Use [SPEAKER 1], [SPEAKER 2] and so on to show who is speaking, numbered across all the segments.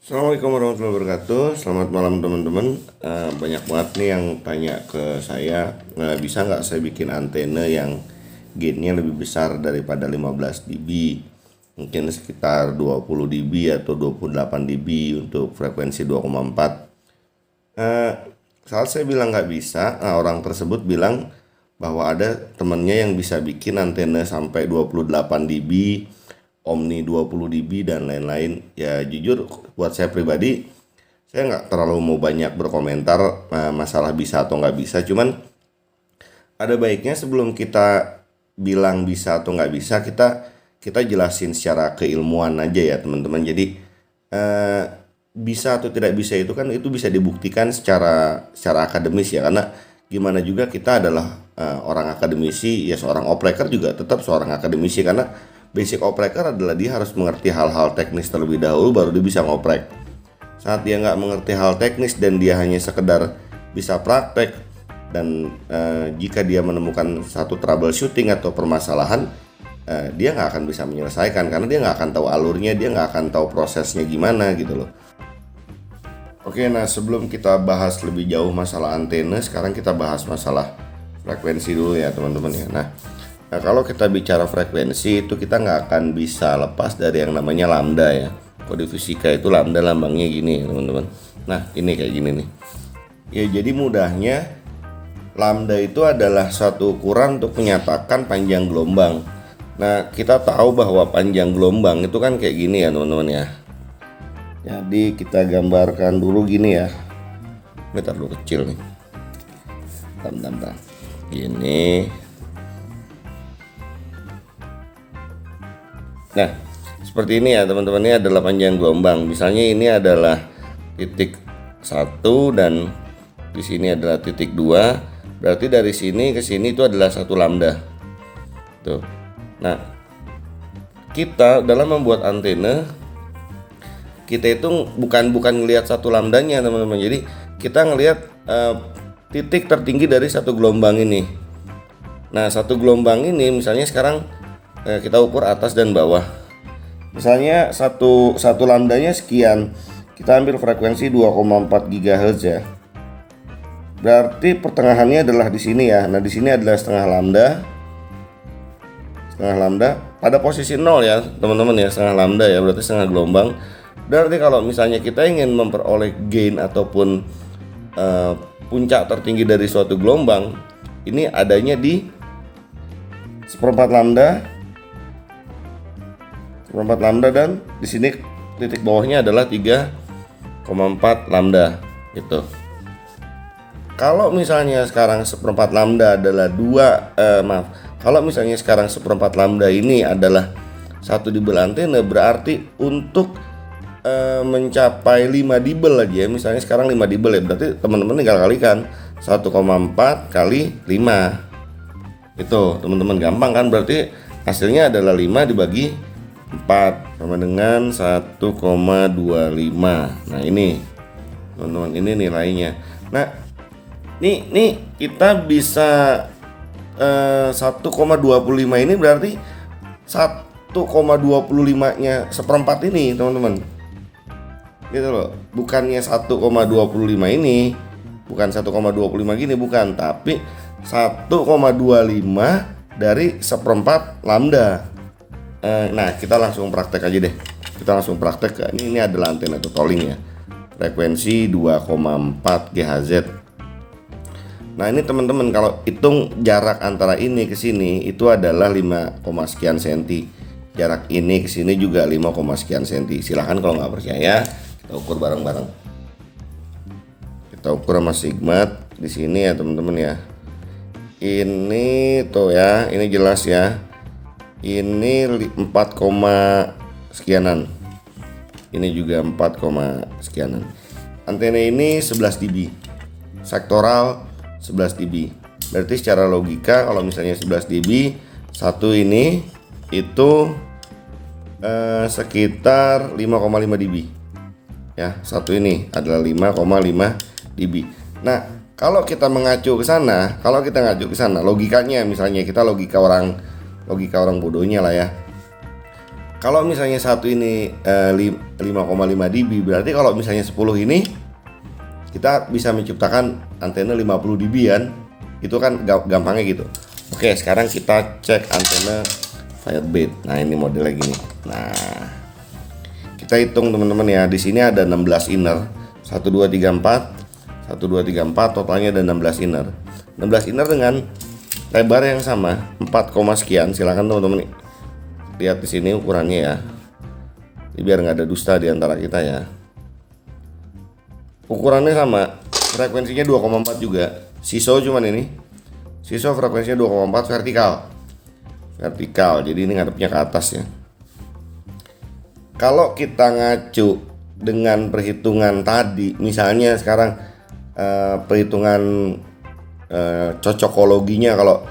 [SPEAKER 1] Assalamualaikum warahmatullahi wabarakatuh. Selamat malam teman-teman. Banyak banget nih yang tanya ke saya, bisa nggak saya bikin antena yang gainnya lebih besar daripada 15 dB, mungkin sekitar 20 dB atau 28 dB untuk frekuensi 2,4. Saat saya bilang nggak bisa, orang tersebut bilang bahwa ada temennya yang bisa bikin antena sampai 28 dB, Omni 20 dB dan lain-lain. Ya jujur buat saya pribadi, saya nggak terlalu mau banyak berkomentar masalah bisa atau nggak bisa. Cuman ada baiknya sebelum kita bilang bisa atau nggak bisa, kita jelasin secara keilmuan aja ya teman-teman. Jadi eh, bisa atau tidak bisa itu kan itu bisa dibuktikan secara akademis ya, karena gimana juga kita adalah orang akademisi ya, seorang operator juga tetap seorang akademisi, karena basic operator adalah dia harus mengerti hal-hal teknis terlebih dahulu baru dia bisa ngoprek. Saat dia nggak mengerti hal teknis dan dia hanya sekedar bisa praktek, dan jika dia menemukan satu troubleshooting atau permasalahan, dia nggak akan bisa menyelesaikan karena dia nggak akan tahu alurnya, dia nggak akan tahu prosesnya gimana gitu loh. Oke, nah sebelum kita bahas lebih jauh masalah antena, sekarang kita bahas masalah frekuensi dulu ya teman-teman ya. Nah, kalau kita bicara frekuensi itu kita nggak akan bisa lepas dari yang namanya lambda ya. Kode fisika itu lambda lambangnya gini ya teman-teman. Nah ini kayak gini nih. Ya jadi mudahnya lambda itu adalah suatu ukuran untuk menyatakan panjang gelombang. Nah kita tahu bahwa panjang gelombang itu kan kayak gini ya teman-teman ya. Jadi kita gambarkan dulu gini ya. Bentar dulu kecil nih. Bentar. Gini. Nah, seperti ini ya teman-teman, ini adalah panjang gelombang. Misalnya ini adalah titik 1 dan di sini adalah titik 2. Berarti dari sini ke sini itu adalah 1 lambda. Tuh. Nah, kita dalam membuat antena, kita itu bukan ngelihat 1 lambdanya teman-teman. Jadi kita ngelihat titik tertinggi dari 1 gelombang ini. Nah, 1 gelombang ini misalnya sekarang kita ukur atas dan bawah. Misalnya satu lambdanya sekian, kita ambil frekuensi 2,4 GHz ya. Berarti pertengahannya adalah di sini ya. Nah, di sini adalah setengah lambda pada posisi 0 ya teman-teman ya, setengah lambda ya, berarti setengah gelombang. Berarti kalau misalnya kita ingin memperoleh gain ataupun puncak tertinggi dari suatu gelombang, ini adanya di seperempat lambda dan di sini titik bawahnya adalah 3,4 lambda gitu. Kalau misalnya sekarang seperempat lambda adalah kalau misalnya sekarang seperempat lambda ini adalah 1 dibel antena, berarti untuk mencapai 5 dibel aja, misalnya sekarang 5 dibel ya, berarti teman-teman tinggal kalikan 1,4 kali 5. Itu teman-teman gampang kan, berarti hasilnya adalah 5 dibagi 4 sama dengan 1,25. Nah ini teman-teman, ini nilainya. Nah ini kita bisa 1,25 ini berarti 1,25 nya seperempat ini teman-teman, gitu loh. Bukannya 1,25 ini, bukan 1,25 gini, bukan, tapi 1,25 dari seperempat lambda. Nah kita langsung praktek aja deh. Kita langsung praktek. Ini adalah antena totaling ya, frekuensi 2,4 GHz. Nah ini teman-teman, kalau hitung jarak antara ini ke sini itu adalah 5, sekian senti. Jarak ini ke sini juga 5, sekian senti. Silahkan kalau nggak percaya kita ukur bareng-bareng. Kita ukur sama sigmat di sini ya teman-teman ya. Ini tuh ya, ini jelas ya. Ini 4, sekianan. Ini juga 4, sekianan. Antena ini 11 dB. Sektoral 11 dB. Berarti secara logika kalau misalnya 11 dB, satu ini itu sekitar 5,5 dB. Ya, satu ini adalah 5,5 dB. Nah, kalau kita mengacu ke sana, logikanya misalnya kita logika orang bodohnya lah ya. Kalau misalnya satu ini 5,5 dB, berarti kalau misalnya 10 ini kita bisa menciptakan antena 50 dB kan. Itu kan gampangnya gitu. Oke, sekarang kita cek antena Firebird. Nah, ini modelnya gini. Nah, kita hitung teman-teman ya. Di sini ada 16 inner. 1 2 3 4. 1 2 3 4, totalnya ada 16 inner. 16 inner dengan lebar yang sama, 4, sekian. Silakan teman-teman lihat di sini ukurannya ya. Ini biar nggak ada dusta di antara kita ya. Ukurannya sama, frekuensinya 2,4 juga. Siso cuman ini. Siso frekuensinya 2,4 vertikal. Vertikal, jadi ini ngadepnya ke atas ya. Kalau kita ngacu dengan perhitungan tadi, misalnya sekarang perhitungan cocokologinya, kalau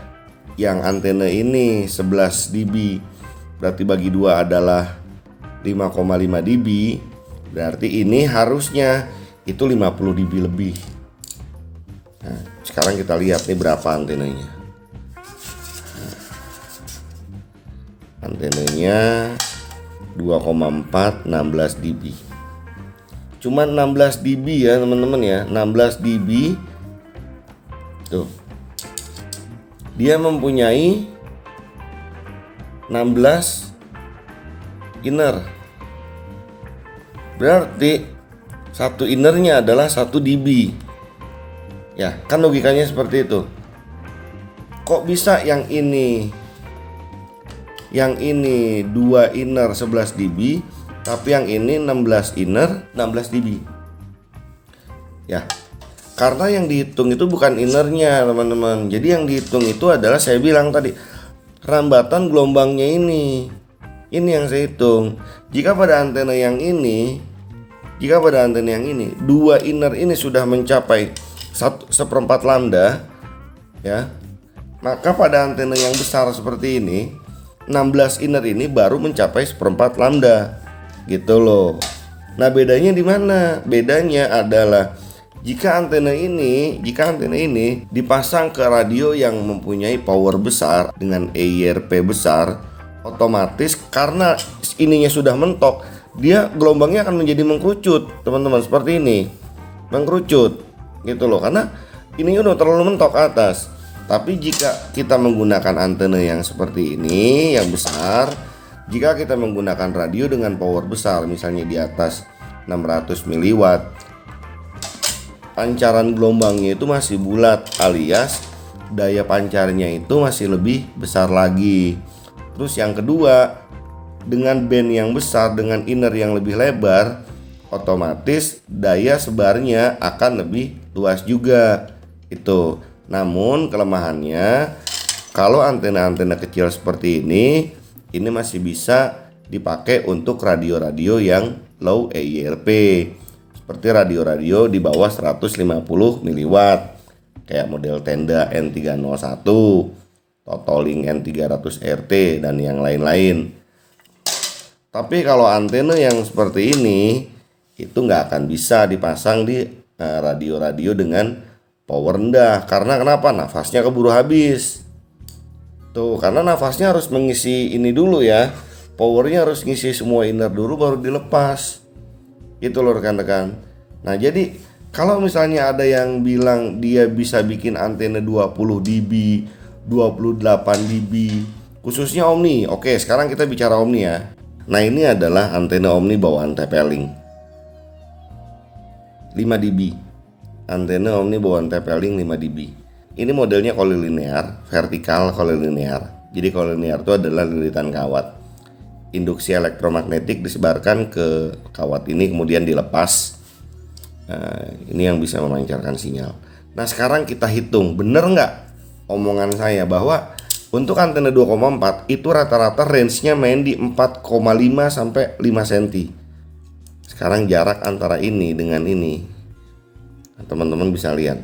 [SPEAKER 1] yang antena ini 11 dB berarti bagi 2 adalah 5,5 dB, berarti ini harusnya itu 50 dB lebih. Nah, sekarang kita lihat nih berapa antenanya. Antenanya 2,4, 16 dB. Cuman 16 dB ya teman-teman ya, 16 dB. Tuh. Dia mempunyai 16 inner. Berarti satu innernya adalah 1 dB. Ya, kan logikanya seperti itu. Kok bisa yang ini 2 inner 11 dB, tapi yang ini 16 inner 16 dB? Ya, karena yang dihitung itu bukan innernya teman-teman. Jadi yang dihitung itu adalah, saya bilang tadi, rambatan gelombangnya ini. Ini yang saya hitung. Jika pada antena yang ini, 2 inner ini sudah mencapai 1/4 lambda ya, maka pada antena yang besar seperti ini, 16 inner ini baru mencapai 1/4 lambda gitu loh. Nah, bedanya di mana? Bedanya adalah jika antena ini dipasang ke radio yang mempunyai power besar dengan EIRP besar, otomatis karena ininya sudah mentok, dia gelombangnya akan menjadi mengkerucut, teman-teman, seperti ini. Mengkerucut gitu loh, karena ininya udah terlalu mentok ke atas. Tapi jika kita menggunakan antena yang seperti ini, yang besar, jika kita menggunakan radio dengan power besar, misalnya di atas 600 miliwatt, pancaran gelombangnya itu masih bulat, alias daya pancarnya itu masih lebih besar lagi. Terus yang kedua, dengan band yang besar, dengan inner yang lebih lebar, otomatis daya sebarnya akan lebih luas juga itu. Namun kelemahannya, kalau antena-antena kecil seperti ini masih bisa dipakai untuk radio-radio yang low EIRP, seperti radio-radio di bawah 150 miliwatt, kayak model Tenda N301, Totolink N300RT, dan yang lain-lain. Tapi kalau antena yang seperti ini, itu nggak akan bisa dipasang di radio-radio dengan power rendah. Karena kenapa? Nafasnya keburu habis. Tuh, karena nafasnya harus mengisi ini dulu ya. Powernya harus ngisi semua inner dulu baru dilepas. Itu loh rekan-rekan. Nah, jadi kalau misalnya ada yang bilang dia bisa bikin antena 20 dB, 28 dB, khususnya Omni. Oke, sekarang kita bicara Omni ya. Nah, ini adalah antena Omni bawaan TP-Link 5 dB. Antena Omni bawaan TP-Link 5 dB. Ini modelnya kolilinear, vertikal kolilinear. Jadi kolilinear itu adalah lilitan kawat. Induksi elektromagnetik disebarkan ke kawat ini, kemudian dilepas. Nah, ini yang bisa memancarkan sinyal. Nah, sekarang kita hitung, bener nggak omongan saya bahwa untuk antena 2,4 itu rata-rata range-nya main di 4,5 sampai 5 cm. Sekarang jarak antara ini dengan ini, nah, teman-teman bisa lihat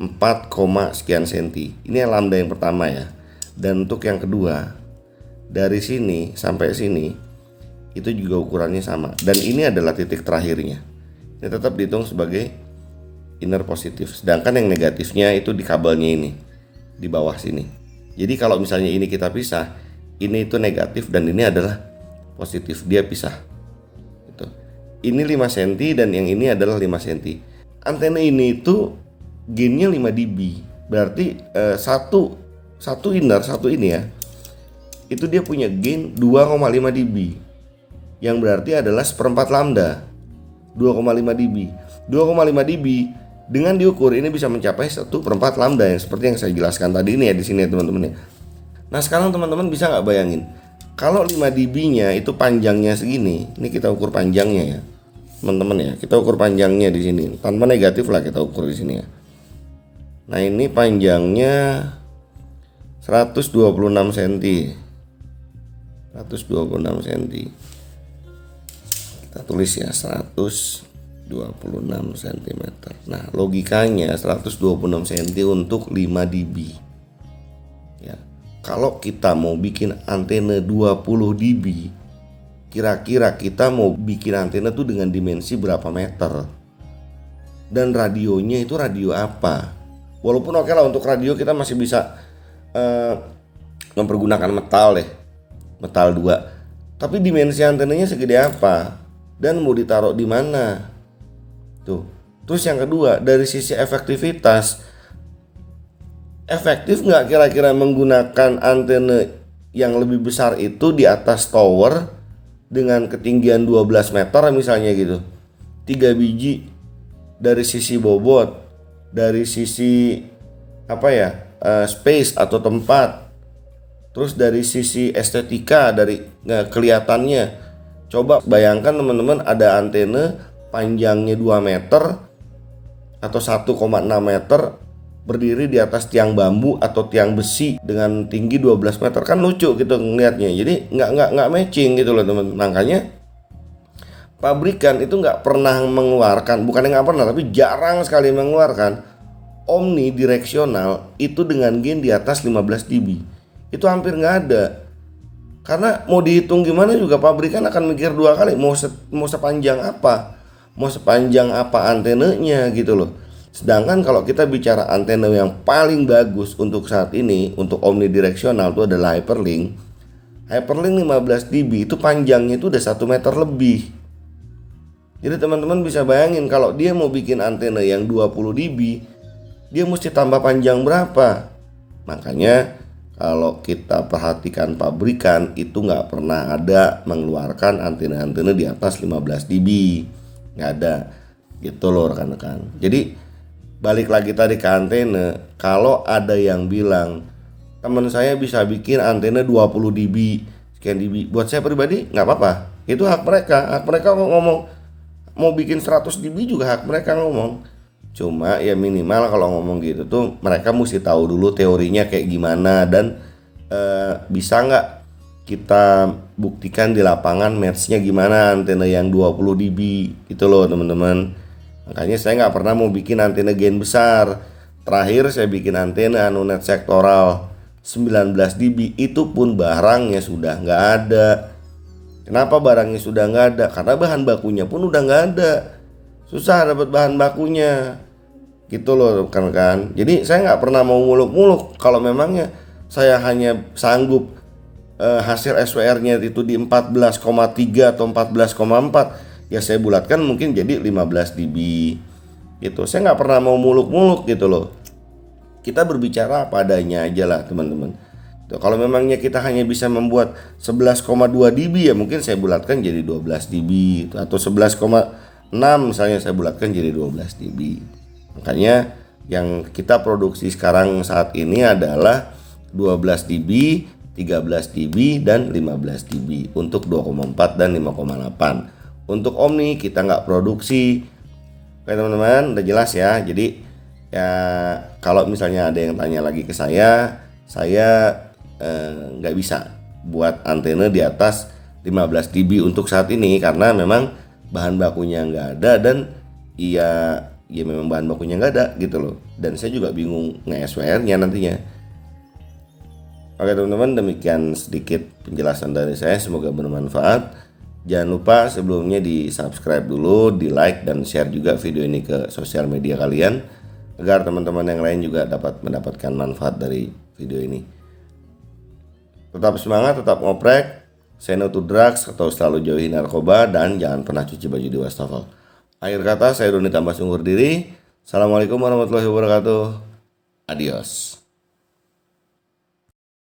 [SPEAKER 1] 4, sekian senti. Ini lambda yang pertama ya. Dan untuk yang kedua, dari sini sampai sini itu juga ukurannya sama. Dan ini adalah titik terakhirnya. Ini tetap dihitung sebagai inner positif. Sedangkan yang negatifnya itu di kabelnya ini, di bawah sini. Jadi kalau misalnya ini kita pisah, ini itu negatif dan ini adalah positif, dia pisah gitu. Ini 5 cm dan yang ini adalah 5 cm. Antena ini itu gainnya 5 dB, berarti satu inner, satu ini ya, itu dia punya gain 2,5 dB, yang berarti adalah seperempat lambda. 2,5 dB 2,5 dB dengan diukur ini bisa mencapai 1/4 lambda, yang seperti yang saya jelaskan tadi ini ya di sini ya teman-teman ya. Nah sekarang teman-teman bisa nggak bayangin kalau 5 dB-nya itu panjangnya segini, ini kita ukur panjangnya ya teman-teman ya, kita ukur panjangnya di sini tanpa negatif lah, kita ukur di sini ya. Nah ini panjangnya 126 cm, 126 cm. Kita tulis ya 126 cm. Nah logikanya 126 cm untuk 5 dB ya. Kalau kita mau bikin antena 20 dB, kira-kira kita mau bikin antena tuh dengan dimensi berapa meter, dan radionya itu radio apa? Walaupun oke lah, untuk radio kita masih bisa mempergunakan metal deh, metal 2. Tapi dimensi antenanya segede apa dan mau ditaruh di mana? Tuh. Terus yang kedua, dari sisi efektivitas, efektif nggak kira-kira menggunakan antena yang lebih besar itu di atas tower dengan ketinggian 12 meter misalnya gitu, 3 biji dari sisi bobot, dari sisi space atau tempat, terus dari sisi estetika, dari kelihatannya. Coba bayangkan teman-teman, ada antena panjangnya 2 meter atau 1,6 meter berdiri di atas tiang bambu atau tiang besi dengan tinggi 12 meter, kan lucu gitu ngelihatnya. Jadi nggak matching gitu loh teman. Makanya pabrikan itu nggak pernah mengeluarkan, bukannya nggak pernah, tapi jarang sekali mengeluarkan omnidireksional itu dengan gain di atas 15 dB. Itu hampir nggak ada. Karena mau dihitung gimana juga pabrikan akan mikir 2 kali, mau sepanjang apa antenanya gitu loh. Sedangkan kalau kita bicara antena yang paling bagus untuk saat ini, untuk omnidireksional, itu adalah Hyperlink. Hyperlink 15 dB itu panjangnya itu udah 1 meter lebih. Jadi teman-teman bisa bayangin kalau dia mau bikin antena yang 20 dB, dia mesti tambah panjang berapa. Makanya kalau kita perhatikan pabrikan itu nggak pernah ada mengeluarkan antena-antena di atas 15 dB. Nggak ada gitu loh rekan-rekan. Jadi balik lagi tadi ke antena, kalau ada yang bilang teman saya bisa bikin antena 20 dB, sekian dB, buat saya pribadi nggak apa-apa, itu hak mereka ngomong. Mau bikin 100 dB juga hak mereka ngomong. Cuma ya minimal kalau ngomong gitu tuh mereka mesti tahu dulu teorinya kayak gimana, dan bisa nggak kita buktikan di lapangan matchnya gimana antena yang 20 dB gitu loh teman-teman. Makanya saya nggak pernah mau bikin antena gain besar. Terakhir saya bikin antena anunet sektoral 19 dB, itu pun barangnya sudah nggak ada. Kenapa barangnya sudah nggak ada? Karena bahan bakunya pun udah nggak ada. Susah dapat bahan bakunya gitu loh kan. Jadi saya nggak pernah mau muluk-muluk. Kalau memangnya saya hanya sanggup hasil SWR-nya itu di 14,3 atau 14,4, ya saya bulatkan mungkin jadi 15 dB gitu. Saya nggak pernah mau muluk-muluk gitu loh. Kita berbicara apa adanya aja lah teman-teman. Kalau memangnya kita hanya bisa membuat 11,2 dB, ya mungkin saya bulatkan jadi 12 dB gitu. Atau 11,6 misalnya saya bulatkan jadi 12 dB. Makanya yang kita produksi sekarang saat ini adalah 12 dB, 13 dB, dan 15 dB untuk 2,4 dan 5,8. Untuk Omni kita nggak produksi. Oke teman-teman, udah jelas ya. Jadi ya kalau misalnya ada yang tanya lagi ke saya nggak bisa buat antena di atas 15 dB untuk saat ini, karena memang bahan bakunya nggak ada, dan ya memang bahan bakunya nggak ada gitu loh. Dan saya juga bingung nge-SWR-nya nantinya. Oke teman-teman, demikian sedikit penjelasan dari saya, semoga bermanfaat. Jangan lupa sebelumnya di subscribe dulu, di like dan share juga video ini ke sosial media kalian, agar teman-teman yang lain juga dapat mendapatkan manfaat dari video ini. Tetap semangat, tetap ngoprek. say no to drugs atau selalu jauhi narkoba, dan jangan pernah cuci baju di wastafel. Akhir kata, saya Doni tambah sunggur diri. Assalamualaikum warahmatullahi wabarakatuh. Adios.